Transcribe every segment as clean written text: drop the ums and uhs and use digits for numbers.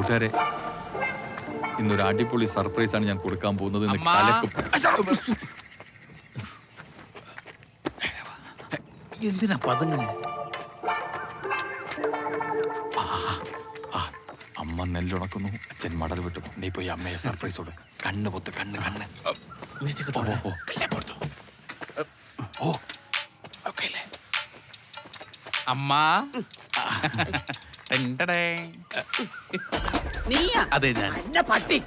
കൂട്ടുകാരെ, ഇന്നൊരു അടിപൊളി സർപ്രൈസ് ആണ് ഞാൻ കൊടുക്കാൻ പോകുന്നത്. എന്തിനാ പതങ്ങനെ? അമ്മ നെല്ലുണക്കുന്നു, അച്ഛൻ മടൽ വിട്ടു. നീ പോയി അമ്മയെ സർപ്രൈസ് കൊടുക്ക. കണ്ണ് പൊത്ത്, കണ്ണ് കണ്ണ്. അമ്മ അതെ ഞാൻ പട്ടി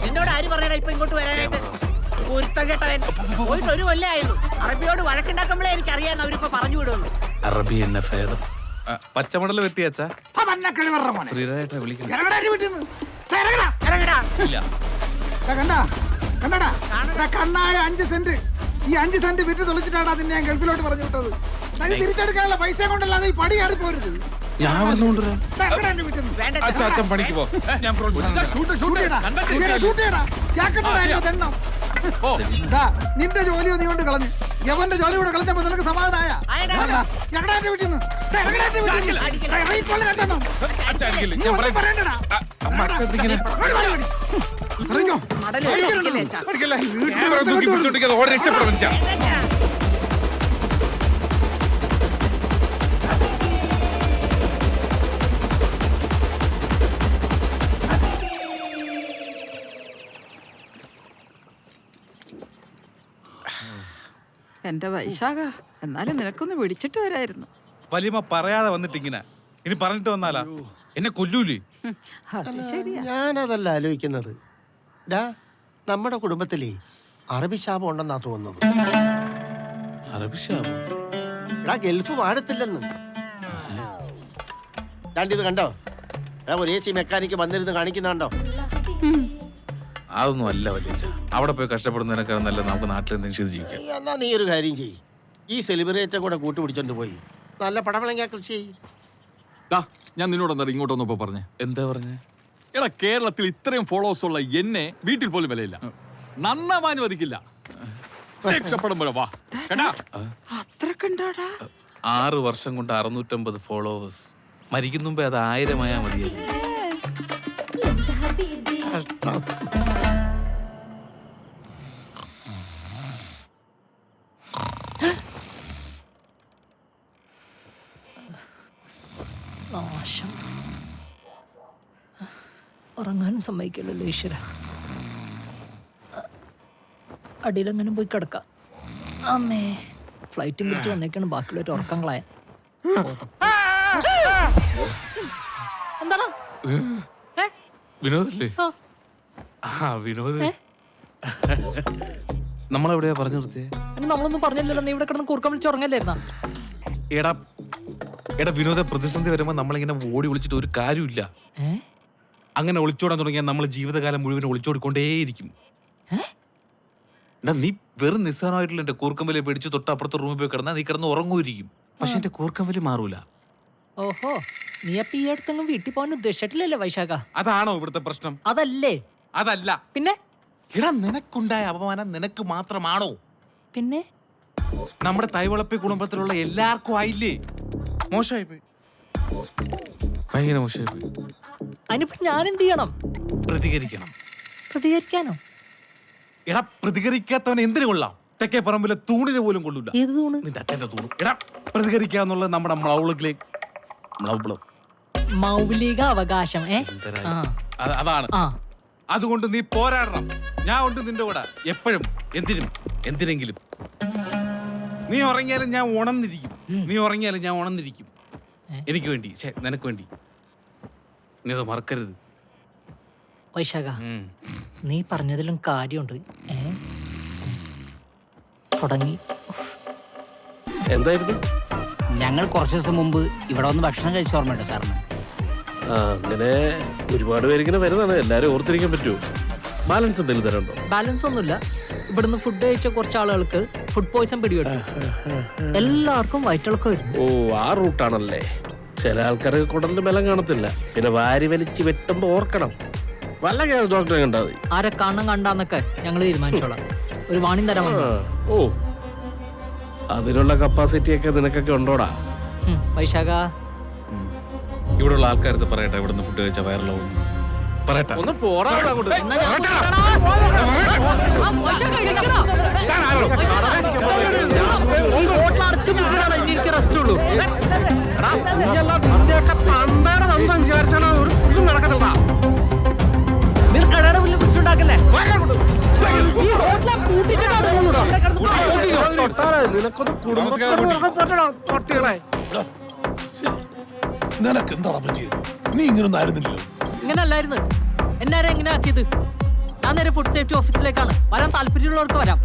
നിന്നോട് ആര് പറഞ്ഞാ ഇപ്പൊ ഇങ്ങോട്ട് വരാനായിട്ട്? കുരുത്തം കേട്ടവൻ പോയിട്ട് ഒരു കൊല്ലേ ആയുള്ളൂ. അറബിയോട് വഴക്കുണ്ടാക്കുമ്പോഴേ എനിക്ക് അറിയാന്ന് അവരിപ്പോ പറഞ്ഞു വിടുള്ളൂ. അറബി എന്നെ ഭേദം. പച്ചമടൽ വെട്ടിയച്ചാ ശ്രീരായിട്ട് കണ്ണായ 5 സെന്റ്. ഈ 5 സെന്റ് വിറ്റ് തൊളിച്ചിട്ടാണ് നിന്നെ ഞാൻ ഗൾഫിലോട്ട് പറഞ്ഞു വിട്ടത്. തിരിച്ചെടുക്കാനുള്ള പൈസ കൊണ്ടല്ലാതെ ഈ പടി കയറി പോരുത്. ഞാൻ അവിടെ അച്ഛൻ പണിക്ക് പോ. ഞാൻ നിന്റെ ജോലിയോ നീ കൊണ്ട് കളഞ്ഞു. യവന്റെ ജോലി കൂടെ കളഞ്ഞപ്പോ നിനക്ക് സമാധാനായ? എന്റെ വൈശാഖ, എന്നാലും നിനക്കൊന്ന് വിളിച്ചിട്ട് വരായിരുന്നു. വലിയമ്മ പറയാതെ വന്നിട്ട് ഇങ്ങനെ ഇനി പറഞ്ഞിട്ട് വന്നാലാ എന്നെ കൊല്ലൂലേ? ഞാനതല്ല ആലോചിക്കുന്നത്. നമ്മുടെ കുടുംബത്തിലെ അറബി ശാപം ഉണ്ടെന്നാ തോന്നുന്നത്. അറബി ശാപം? ഗൾഫ് വാഴത്തില്ലെന്ന്. ഇത് കണ്ടോ? ഒരു AC മെക്കാനിക്ക് വന്നിരുന്ന് കാണിക്കുന്നുണ്ടോ? അതൊന്നും അല്ല വലിയ. അവിടെ പോയി കഷ്ടപ്പെടുന്നതിനേക്കാൾ നല്ല നമുക്ക് നാട്ടിൽ എന്തെങ്കിലും ജീവിക്കാം. എന്നാ നീ ഒരു കാര്യം ചെയ്യ്, ഈ സെലിബ്രേറ്റർ കൂടെ കൂട്ടുപിടിച്ചോണ്ട് പോയി നല്ല പടവളങ്ങ കൃഷി ചെയ്യ്. ഞാൻ നിന്നോട് എന്താ ഇങ്ങോട്ടൊന്നപ്പോ പറഞ്ഞേ? എന്താ പറഞ്ഞേ? എടാ, കേരളത്തിൽ ഇത്രയും ഫോളോവേഴ്സ് ഉള്ള എന്നെ വീട്ടിൽ പോലും വിലയില്ല. നന്നാവാനും മതിക്കില്ല. രക്ഷപ്പെടുമ്പോഴോ വാ. 6 വർഷം കൊണ്ട് 650 ഫോളോവേഴ്സ്. മരിക്കും മുമ്പേ അത് 1000 ആയാൽ മതിയായിരുന്നു. ഉറങ്ങാനും സമ്മതിക്കില്ലല്ലോ ഈശ്വര. അടിയിലെങ്ങനെ പോയി കിടക്കാം. അമ്മേ, ഫ്ലൈറ്റും പിടിച്ച് വന്നേക്കാണ് ബാക്കിയുള്ളവർ ഉറക്കം കളയാൻ. എന്താണ് വിനോദല്ലേ? വിനോദ് നമ്മളെവിടെയാ പറഞ്ഞു നിർത്തിയേ? നമ്മളൊന്നും പറഞ്ഞില്ലല്ലോ. നീ ഇവിടെ കിടന്ന് കൂർക്കം വിളിച്ച് ഉറങ്ങല്ലായിരുന്നാ? എടാ വിനോദ, പ്രതിസന്ധി വരുമ്പോ നമ്മളിങ്ങനെ ഓടി ഒളിച്ചിട്ട് ഒരു കാര്യമില്ല. അങ്ങനെ ഒളിച്ചോടാൻ തുടങ്ങിയാൽ നമ്മൾ ജീവിതകാലം മുഴുവൻ ഒളിച്ചോടിക്കൊണ്ടേയിരിക്കും. നീ വെറും നിസ്സാരമായിട്ടുള്ള എന്റെ കൂർക്കമ്പലി പിടിച്ച് തൊട്ടപ്പുറത്തെ റൂമിൽ പോയി കിടന്നാൽ നീ കിടന്ന് ഉറങ്ങുമായിരിക്കും. പക്ഷെ എന്റെ കൂർക്കമ്പലി മാറൂല. ഓഹോ, നീ അപ്പൊ ഈ അടുത്തെങ്കിലും വീട്ടിൽ പോകാൻ ഉദ്ദേശിച്ചിട്ടില്ലല്ലേ വൈശാഖ? അതാണോ ഇവിടുത്തെ പ്രശ്നം? അതല്ലേ? അതല്ല. പിന്നെ? എടാ, നിനക്കുണ്ടായ അപമാനം നിനക്ക് മാത്രമാണോ? പിന്നെ നമ്മുടെ തൈവളപ്പി കുടുംബത്തിലുള്ള എല്ലാവർക്കും ആയില്ലേ? മോശമായി പോയി, ഭയങ്കര മോശമായി പോയി. അതിനിപ്പോ ഞാൻ എന്ത് ചെയ്യണം? പ്രതികരിക്കണം. പ്രതികരിക്കാനോ? എടാ, പ്രതികരിക്കാത്തവൻ എന്തിനു കൊള്ളാം? തെക്കേ പറമ്പിലെ തൂണിന് പോലും കൊള്ളൂല. ഏത് തൂണ്? നിന്റെ അച്ഛന്റെ തൂണ്. എടാ, പ്രതികരിക്കാന്നുള്ളത് നമ്മുടെ മൗലിക അവകാശം. അതാണ്. അതുകൊണ്ട് നീ പോരാടണം. ഞാൻ ഉണ്ട് നിന്റെ കൂടെ എപ്പോഴും, എന്തിനും എന്തിനെങ്കിലും. നീ ഉറങ്ങിയാലും ഞാൻ ഉണർന്നിരിക്കും. നീ ഉറങ്ങിയാലും ഞാൻ ഉണർന്നിരിക്കും. എനിക്ക് വേണ്ടി, നിനക്ക് വേണ്ടി. നീ അത് മറക്കരുത് വൈശാഖ. നീ പറഞ്ഞതിലും കാര്യമുണ്ട്. തുടങ്ങി. എന്തായിരുന്നു? ഞങ്ങൾ കുറച്ച് ദിവസം മുമ്പ് ഇവിടെ വന്ന് ഭക്ഷണം കഴിച്ച ഓർമ്മയുണ്ട് സാറിന്? അങ്ങനെ ഒരുപാട് പേരിങ്ങനെ വരുന്നതാണ്. എല്ലാരും ഓർത്തിരിക്കാൻ പറ്റുമോ? ബാലൻസ് എന്തെങ്കിലും തരണ്ടോ? ബാലൻസ് ഒന്നുമില്ല. ഇവിടുന്ന് ഫുഡ് കഴിച്ച കുറച്ച് ആളുകൾക്ക് ഫുഡ് പോയ്സൺ പിടിപെട്ടു. എല്ലാവർക്കും വയറ്റിളക്കം വരുന്നു. ഓ, ആ റൂട്ടാണല്ലേ. ചില ആൾക്കാർക്ക് കുടലിന് ബലം കാണത്തില്ല. പിന്നെ വാരി വലിച്ച് വെട്ടുമ്പോ ഓർക്കണം, വല്ല ഗ്യാസ് ഡോക്ടറെ കണ്ടാൽ മതി. ആരെ കാണാൻ കണ്ടാന്നൊക്കെ ഞങ്ങൾ തീരുമാനിച്ചോളാം. ഒരു വാണിംഗ് തരാൻ വന്നു. ഓ, അതിനുള്ള കപ്പാസിറ്റി ഒക്കെ നിനക്കൊക്കെ ഉണ്ടോടാ വൈശാഖ? ഇവിടെയുള്ള ആൾക്കാരത്ത് പറയട്ടെ ഇവിടുന്ന് ഫുഡ് കഴിച്ചാൽ വൈറലാവും പറയട്ടെ. ഒന്ന് പോടാ അങ്ങോട്ട്. എന്നാ ഞാൻ പോയിട്ടാടാ. ആ, വൈശാഖ, ഇരിക്കടാ. ഈ ഹോട്ടൽ അടച്ചു പൂട്ടിയാണ് ഇനി എനിക്ക് റെസ്റ്റ് ഉള്ളൂ. എടാ, നീയെല്ലാം നിന്റെയൊക്കെ തന്തയുടെ നന്ദം വിചാരിച്ചാണ് ഒരു പുല്ലും നടക്കത്തില്ല. നിങ്ങൾ കടയുടെ മുന്നിൽ പ്രശ്നം ഉണ്ടാക്കല്ലേ? ഈ ഹോട്ടലെ പൂട്ടിച്ചിട്ടാണ് സാറേ, നിനക്കൊന്ന് കുടുംബത്തോട് പറ്റണം പട്ടികളെ. നിനക്ക് എന്താ പറ്റിയത്? നീ ഇങ്ങനൊന്നും ആയിരുന്നില്ലല്ലോ. ഇങ്ങനെ അല്ലായിരുന്നു. എന്നാരെ എങ്ങനെ ആക്കിയത്? ഞാൻ നേരെ ഫുഡ് സേഫ്റ്റി ഓഫീസിലേക്കാണ്. വരാൻ താല്പര്യമുള്ളവർക്ക് വരാം.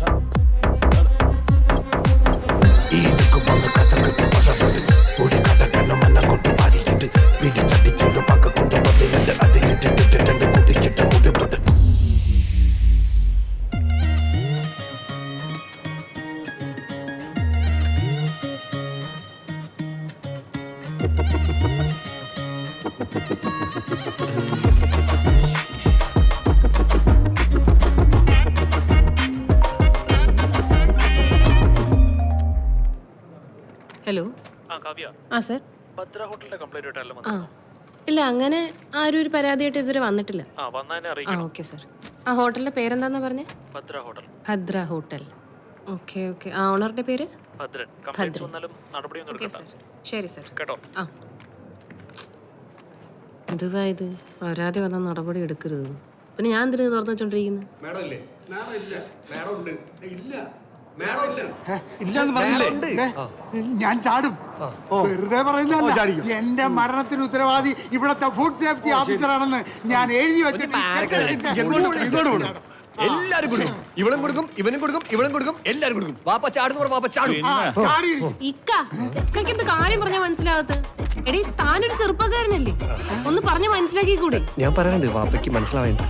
ഹലോ ആ സർ ആ ഇല്ല അങ്ങനെ ആരും ഒരു പരാതിയായിട്ട് ഇതുവരെ വന്നിട്ടില്ല ആ ഓക്കെ സർ ആ ഹോട്ടലിന്റെ പേരെന്താന്നാ പറഞ്ഞേ ഭദ്ര ഹോട്ടൽ ഓക്കെ ഓക്കെ ആ ഓണറുടെ പേര് ഭദ്രൻ ഓക്കെ സർ ശരി സർ ആ എന്തുവാ ഇത് പരാതി വന്നാൽ നടപടി എടുക്കരുത് പിന്നെ ഞാൻ എന്തിനു തുറന്നു വെച്ചോണ്ടിരിക്കുന്നു ഞാൻ ചാടും. വെറുതെ പറയുന്നതല്ല. എന്റെ മരണത്തിന് ഉത്തരവാദി ഇവിടത്തെ ഫുഡ് സേഫ്റ്റി ഓഫീസറാണെന്ന് ഞാൻ എഴുതി വെച്ചിട്ട് എല്ലാരും കൊടുക്കും. ഇവളും കൊടുക്കും, ഇവനും കൊടുക്കും, ഇവളും കൊടുക്കും, എല്ലാരും കൊടുക്കും. വാപ്പ ചാടുന്നു, വാപ്പ ചാടും. ഇക്കെന്ത് കാര്യം പറഞ്ഞാ മനസ്സിലാകത്ത്? എടീ താനൊരു ചെറുപ്പക്കാരനല്ലേ, ഒന്ന് പറഞ്ഞു മനസ്സിലാക്കി കൂടെ? ഞാൻ പറയാനുണ്ട് വാപ്പയ്ക്ക് മനസ്സിലാവേണ്ട.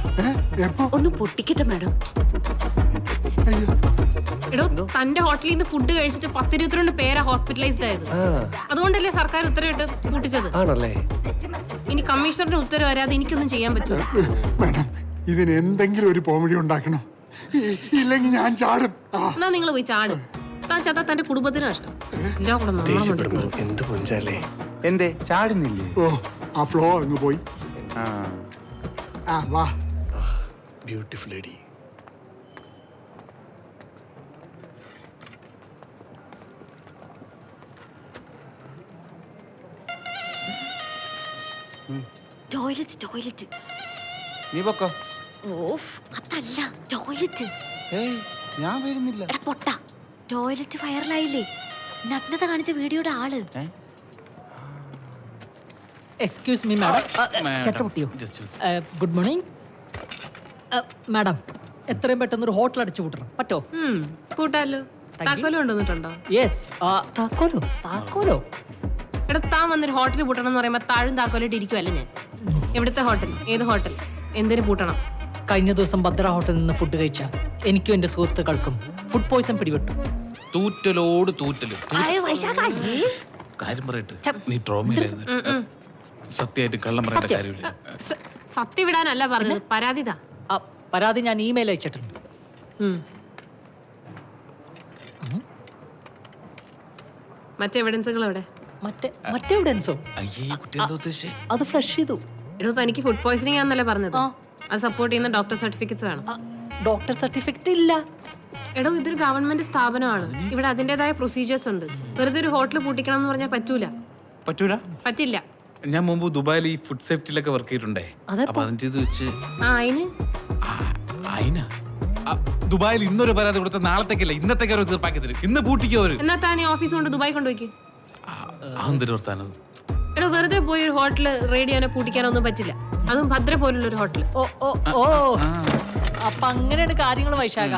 ഒന്ന് പൊട്ടിക്കട്ടെ മാഡം. എടോ തന്റെ ഹോട്ടലിൽ നിന്ന് ഫുഡ് കഴിച്ചിട്ട് 10-22 പേരാ ഹോസ്പിറ്റലൈസ്ഡ് ആയത്. അതുകൊണ്ടല്ലേ സർക്കാർ ഉത്തരവിട്ട് കൂട്ടിച്ചത്. ആണല്ലേ? ഇനി കമ്മീഷണറിന്റെ ഉത്തരവ് വരാതെ എനിക്കൊന്നും ചെയ്യാൻ പറ്റില്ല. മാഡം ഇതിന് എന്തെങ്കിലും ഒരു പോംവഴി ഉണ്ടാക്കണം, ഇല്ലെങ്കിൽ ഞാൻ ചാടും. എന്നാ നിങ്ങൾ പോയി ചാടും. താൻ ചത്താ തന്റെ കുടുംബത്തിന് നഷ്ടം. എന്ത് പൊഞ്ചാലേ. എന്തേ ചാടുന്നില്ലേ? ഓ ആ ഫ്ലോ അങ്ങ് പോയി. ആ വാ. Beautiful lady. Toilet toilet. നീ പൊക്കോ. ഓഫ് അതല്ല ടോയ്ലറ്റ്. ഏയ് ഞാൻ വരുന്നില്ല. എടാ പൊട്ട, ടോയ്ലറ്റ് വൈറലായില്ലേ? നഗ്നത കാണിച്ച വീഡിയോയുടെ ആള്. Excuse me madam. ചേട്ടൻ പൊട്ടിയോ? Good morning madam. എത്രയും പെട്ടെന്ന് ഒരു ഹോട്ടൽ അടിച്ചു കൂട്ടണം പറ്റോ? കൂട്ടാലോ. താക്കോലും കൊണ്ടുവന്നിട്ടുണ്ടോ? യെസ്. താക്കോലോ? താക്കോലോ? എടാ താൻ വന്നൊരു ഹോട്ടൽ പൂട്ടണം എന്ന് പറയുമ്പോ താഴും താക്കോലായിട്ട് ഇരിക്കുവല്ലേ ഞാൻ. എവിടുത്തെ ഹോട്ടൽ? ഏത് ഹോട്ടൽ? എന്തിനു പൂട്ടണം? കഴിഞ്ഞ ദിവസം ഭദ്ര ഹോട്ടലിൽ നിന്ന് ഫുഡ് കഴിച്ച എനിക്കും എന്റെ സുഹൃത്തുക്കൾക്കും ഫുഡ് പോയ്സൺ പിടിപെട്ടു. തൂറ്റലോട് തൂറ്റല്. കാര്യം പറയട്ടെ, നീ ട്രോമയിലായിരുന്നു. സത്യമായിട്ട് കള്ളം പറയേണ്ട കാര്യമില്ല. സത്യം വിടാനല്ല പറഞ്ഞത്, പരാതിതാ. പരാതി ഞാൻ ഇമെയിൽ അയച്ചിട്ടുണ്ട്. മറ്റേ എവിഡൻസുകൾ എവിടെ? മറ്റേ എവിഡൻസോ? അത് ഫ്ലഷ് ചെയ്തു. എടോ തനിക്ക് ഫുഡ് പോയ്സണിംഗ് ആണെന്നല്ലേ പറഞ്ഞത്? അത് സപ്പോർട്ട് ചെയ്യുന്ന ഡോക്ടർ സർട്ടിഫിക്കറ്റ്സ് വേണം. ഡോക്ടർ സർട്ടിഫിക്കറ്റ് ഇല്ല. എടോ ഇതൊരു ഗവൺമെന്റ് സ്ഥാപനമാണ്, ഇവിടെ അതിന്റേതായ പ്രൊസീജിയേഴ്സ് ഉണ്ട്. വെറുതെ ഒരു ഹോട്ടൽ പൂട്ടിക്കണം എന്ന് പറഞ്ഞാൽ പറ്റൂല. പറ്റില്ല. ഞാൻ മുമ്പ് ദുബായിൽ ഈ ഫുഡ് സേഫ്റ്റിയിലൊക്കെ വർക്ക് ചെയ്തിട്ടുണ്ടേ. അപ്പൊ അതിന്റെ ഇത് വെച്ച് ദുബായിൽ ഇന്നൊരു പരാതി കൊടുത്ത നാളത്തേക്കല്ല ഇന്നത്തേക്ക് അവർ തീർപ്പാക്കി തരും. ഇന്ന് പൂട്ടിക്കോ അവര്. എന്നാ താൻ ഓഫീസ് കൊണ്ട് ദുബായ് കൊണ്ടുപോയി. അതെന്തിനോർത്താനത്? എടോ വെറുതെ പോയി ഒരു ഹോട്ടൽ റെയ്ഡ് ചെയ്യാനോ പൂട്ടിക്കാനോ പറ്റില്ല, അതും ഭദ്ര പോലുള്ള ഒരു ഹോട്ടൽ. അപ്പൊ അങ്ങനെയാണ് കാര്യങ്ങൾ വൈശാഖ.